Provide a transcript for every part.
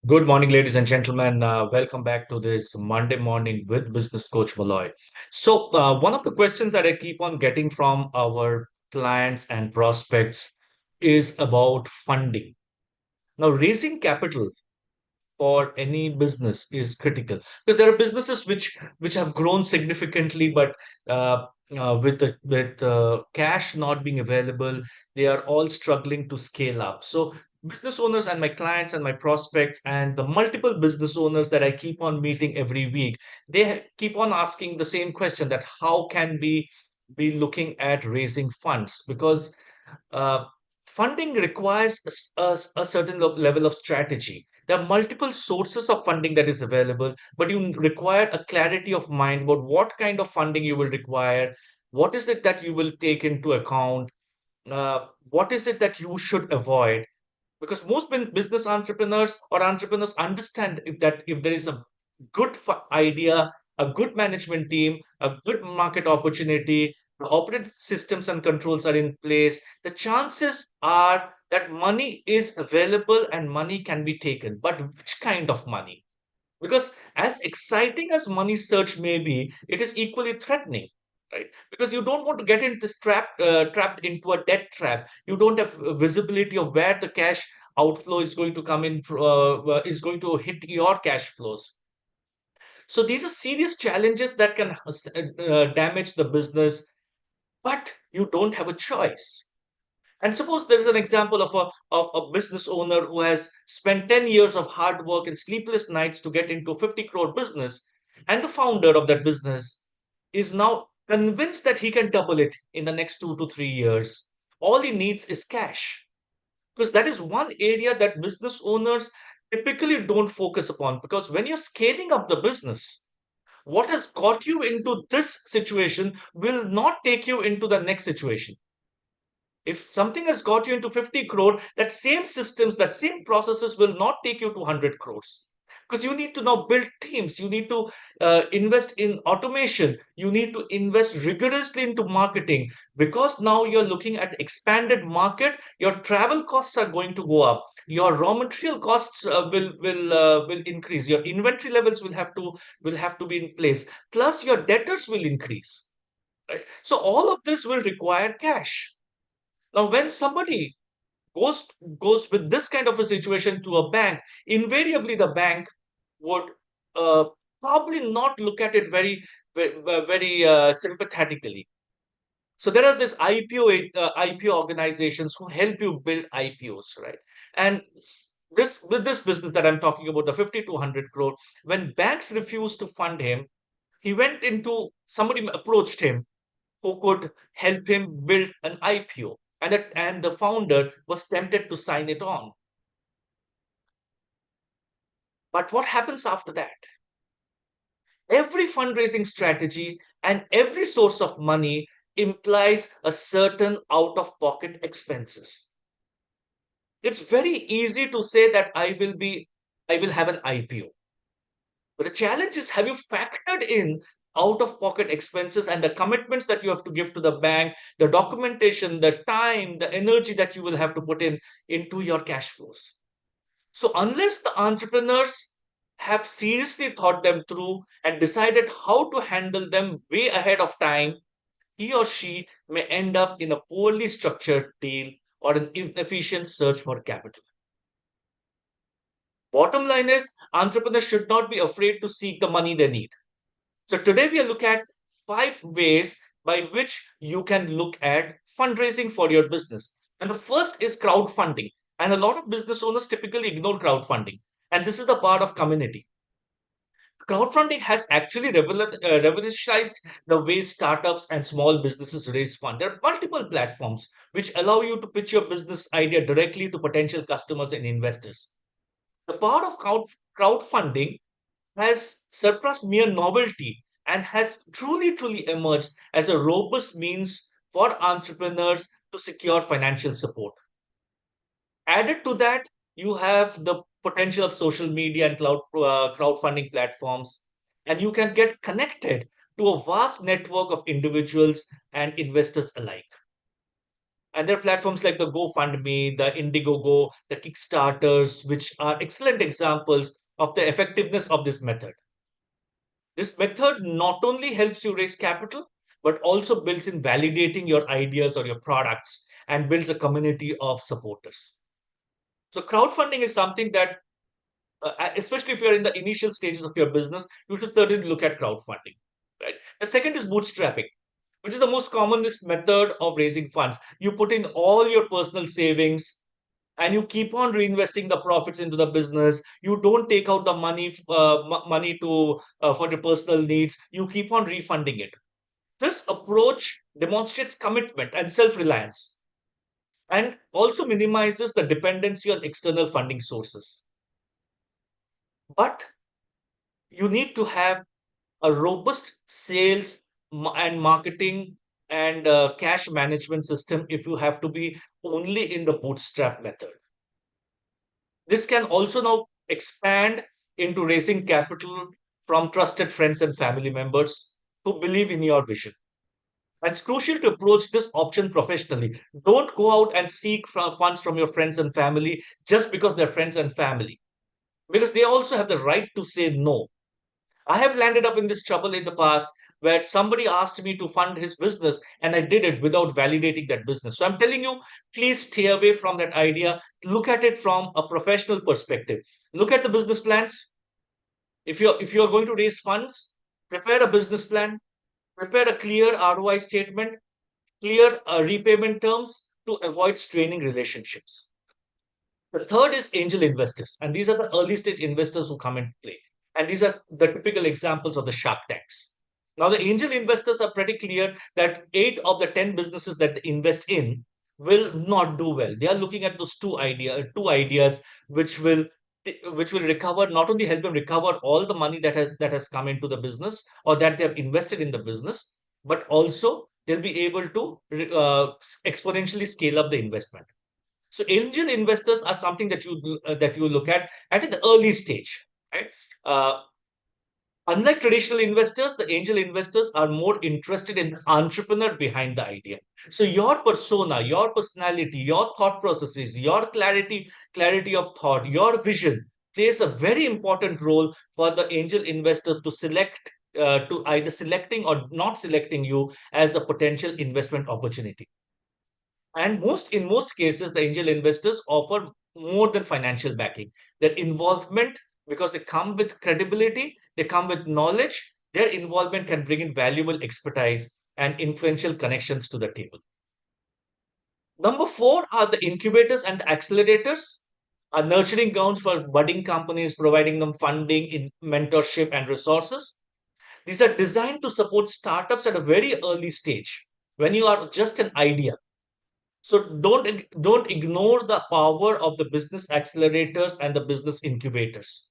Good morning, ladies and gentlemen. Welcome back to this Monday morning with Business Coach Moloy. One of the questions that I keep on getting from our clients and prospects is about funding. Now, raising capital for any business is critical because there are businesses which have grown significantly, but with cash not being available, they are all struggling to scale up. So business owners and my clients and my prospects and the multiple business owners that I keep on meeting every week, keep on asking the same question, that how can we be looking at raising funds, because uh, funding requires a certain level of strategy. There are multiple sources of funding that is available, but you require a clarity of mind about what kind of funding you will require, what is it that you will take into account, what is it that you should avoid. Because most business entrepreneurs or entrepreneurs understand if there is a good idea, a good management team, a good market opportunity, the operating systems and controls are in place, the chances are that money is available and money can be taken. But which kind of money? Because as exciting as money search may be, it is equally threatening, right? Because you don't want to get into this trapped into a debt trap. You don't have visibility of where the cash outflow is going to come in, is going to hit your cash flows. So these are serious challenges that can damage the business, but you don't have a choice. And suppose there is an example of a business owner who has spent 10 years of hard work and sleepless nights to get into a 50 crore business, and the founder of that business is now convinced that he can double it in the next 2 to 3 years. All he needs is cash. Because that is one area that business owners typically don't focus upon. Because when you're scaling up the business, what has got you into this situation will not take you into the next situation. If something has got you into 50 crore, that same systems, that same processes will not take you to 100 crores. Because you need to now build teams, you need to invest in automation, you need to invest rigorously into marketing. Because now you're looking at expanded market, your travel costs are going to go up, your raw material costs will increase, your inventory levels will have to be in place, plus your debtors will increase, right? So all of this will require cash. Now, when somebody goes goes with this kind of a situation to a bank, invariably the bank would uh, probably not look at it very sympathetically. So there are this IPO organizations who help you build IPOs, right? And this with this business that I'm talking about, the 50 to 100 crore, when banks refused to fund him, he went into somebody approached him who could help him build an IPO. And the founder was tempted to sign it on. But what happens after that? Every fundraising strategy and every source of money implies a certain out of pocket expenses. It's very easy to say that I will have an IPO. But the challenge is, have you factored in out of pocket expenses and the commitments that you have to give to the bank, the documentation, the time, the energy that you will have to put in into your cash flows? So, unless the entrepreneurs have seriously thought them through and decided how to handle them way ahead of time, he or she may end up in a poorly structured deal or an inefficient search for capital. Bottom line is, entrepreneurs should not be afraid to seek the money they need. So today we are looking at 5 ways by which you can look at fundraising for your business. And the first is crowdfunding. And a lot of business owners typically ignore crowdfunding. And this is the part of community. Crowdfunding has actually revolutionized the way startups and small businesses raise funds. There are multiple platforms which allow you to pitch your business idea directly to potential customers and investors. The power of crowdfunding has surpassed mere novelty and has truly emerged as a robust means for entrepreneurs to secure financial support. Added to that, you have the potential of social media and crowdfunding platforms, and you can get connected to a vast network of individuals and investors alike. And there are platforms like the GoFundMe, the Indiegogo, the Kickstarters, which are excellent examples of the effectiveness of this method. This method not only helps you raise capital, but also builds in validating your ideas or your products and builds a community of supporters. So crowdfunding is something that, especially if you're in the initial stages of your business, you should certainly look at crowdfunding. Right. The second is bootstrapping, which is the most commonest method of raising funds. You put in all your personal savings and you keep on reinvesting the profits into the business. You don't take out the money to for your personal needs. You keep on refunding it. This approach demonstrates commitment and self-reliance and also minimizes the dependency on external funding sources. But you need to have a robust sales and marketing and cash management system if you have to be only in the bootstrap method. This can also now expand into raising capital from trusted friends and family members who believe in your vision. And it's crucial to approach this option professionally. Don't go out and seek funds from your friends and family just because they're friends and family, because they also have the right to say no. I have landed up in this trouble in the past where somebody asked me to fund his business and I did it without validating that business. So I'm telling you, please stay away from that idea. Look at it from a professional perspective. Look at the business plans. If you're going to raise funds, prepare a business plan, prepare a clear ROI statement, clear repayment terms to avoid straining relationships. The third is angel investors, and these are the early stage investors who come into play. And these are the typical examples of the Shark Tanks. Now, the angel investors are pretty clear that 8 of the 10 businesses that they invest in will not do well. They are looking at those two ideas which will recover, not only help them recover all the money that has come into the business or that they have invested in the business, but also they'll be able to exponentially scale up the investment. So angel investors are something that you look at in the early stage, right? Uh, Unlike traditional investors, the angel investors are more interested in the entrepreneur behind the idea. So your persona, your personality, your thought processes, your clarity of thought, your vision plays a very important role for the angel investor to select, to either selecting or not selecting you as a potential investment opportunity. And in most cases, the angel investors offer more than financial backing. Their involvement, because they come with credibility, they come with knowledge, their involvement can bring in valuable expertise and influential connections to the table. Number four are the incubators and accelerators, are nurturing grounds for budding companies, providing them funding, in mentorship, and resources. These are designed to support startups at a very early stage when you are just an idea. So don't ignore the power of the business accelerators and the business incubators.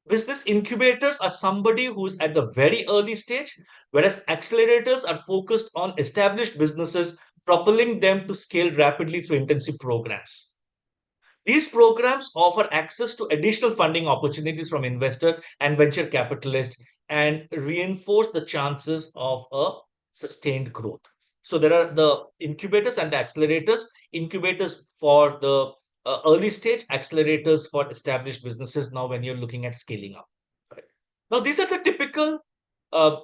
Business incubators are somebody who's at the very early stage, whereas accelerators are focused on established businesses, propelling them to scale rapidly through intensive programs. These programs offer access to additional funding opportunities from investor and venture capitalists and reinforce the chances of a sustained growth. So there are the incubators and the accelerators, incubators for the early stage, accelerators for established businesses now when you're looking at scaling up. Right. Now, these are the typical uh,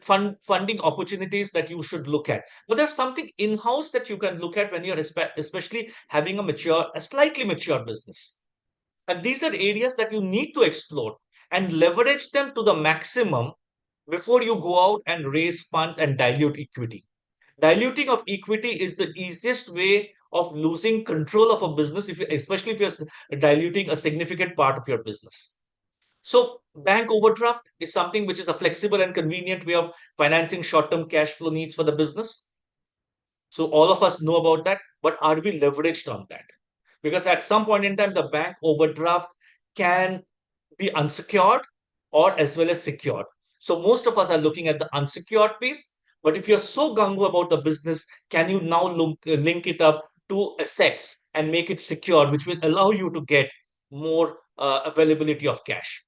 funding opportunities that you should look at. But there's something in-house that you can look at when you're especially having a slightly mature business. And these are areas that you need to explore and leverage them to the maximum before you go out and raise funds and dilute equity. Diluting of equity is the easiest way of losing control of a business, especially if you're diluting a significant part of your business. So bank overdraft is something which is a flexible and convenient way of financing short-term cash flow needs for the business. So all of us know about that, but are we leveraged on that? Because at some point in time, the bank overdraft can be unsecured or as well as secured. So most of us are looking at the unsecured piece. But if you're so gung-ho about the business, can you now link it up to assets and make it secure, which will allow you to get more availability of cash?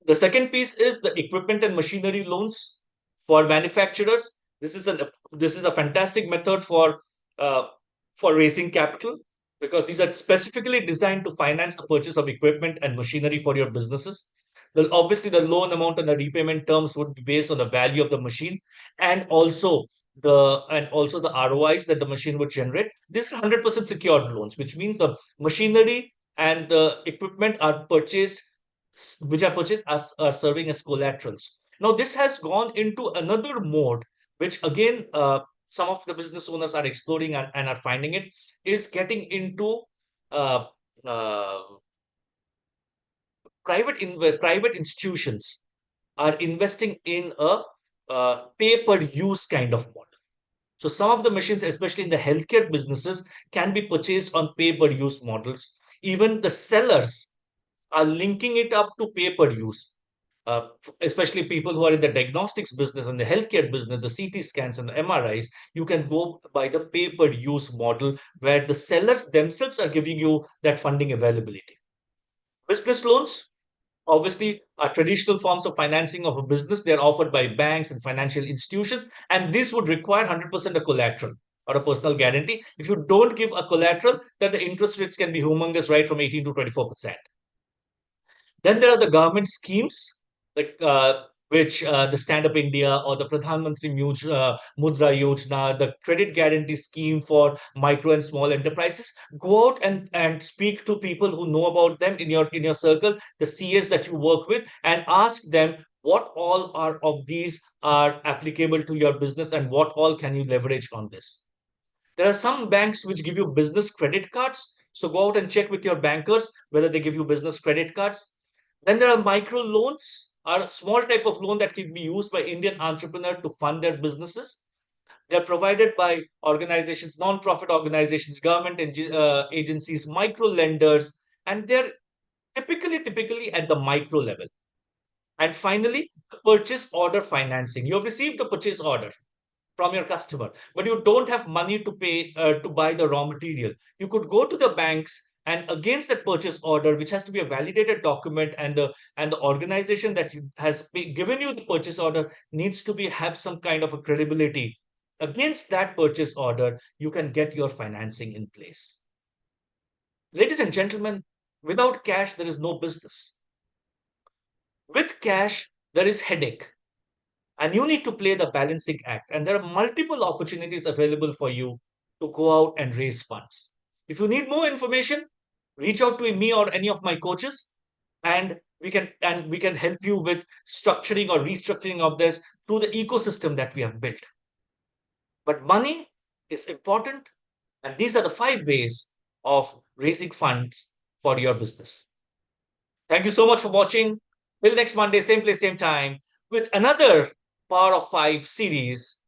The second piece is the equipment and machinery loans for manufacturers. This is a fantastic method uh, for raising capital, because these are specifically designed to finance the purchase of equipment and machinery for your businesses. Well, obviously, the loan amount and the repayment terms would be based on the value of the machine, and also the ROIs that the machine would generate. These are 100% secured loans, which means the machinery and the equipment which are purchased as are serving as collaterals. Now, this has gone into another mode, which again, some of the business owners are exploring and are finding it, is getting into uh, uh, private institutions are investing in a pay per use kind of model. So some of the machines, especially in the healthcare businesses, can be purchased on pay per use models. Even the sellers are linking it up to pay per use. Especially people who are in the diagnostics business and the healthcare business, the CT scans and the MRIs, you can go by the pay per use model, where the sellers themselves are giving you that funding availability. Business loans, obviously, are traditional forms of financing of a business. They're offered by banks and financial institutions, and this would require 100% a collateral or a personal guarantee. If you don't give a collateral, then the interest rates can be humongous, right from 18 to 24%. Then there are the government schemes, like which the Stand Up India or the Pradhan Mantri Mudra Yojana, the credit guarantee scheme for micro and small enterprises. Go out and speak to people who know about them in your circle, the CAs that you work with, and ask them what all are of these are applicable to your business and what all can you leverage on this. There are some banks which give you business credit cards. So go out and check with your bankers whether they give you business credit cards. Then there are micro loans, are a small type of loan that can be used by Indian entrepreneurs to fund their businesses. They're provided by organizations, non-profit organizations, government agencies, micro lenders, and they're typically at the micro level. And finally, purchase order financing. You have received a purchase order from your customer, but you don't have money to pay to buy the raw material. You could go to the banks, and against that purchase order, which has to be a validated document, and the organization that given you the purchase order needs to be have some kind of a credibility. Against that purchase order, you can get your financing in place. Ladies and gentlemen, without cash, there is no business. With cash, there is headache. And you need to play the balancing act. And there are multiple opportunities available for you to go out and raise funds. If you need more information, reach out to me or any of my coaches, and we can help you with structuring or restructuring of this through the ecosystem that we have built. But money is important, and these are the 5 ways of raising funds for your business. Thank you so much for watching. Till next Monday, same place, same time, with another Power of Five series.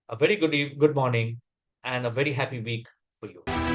A very good morning and a very happy week for you.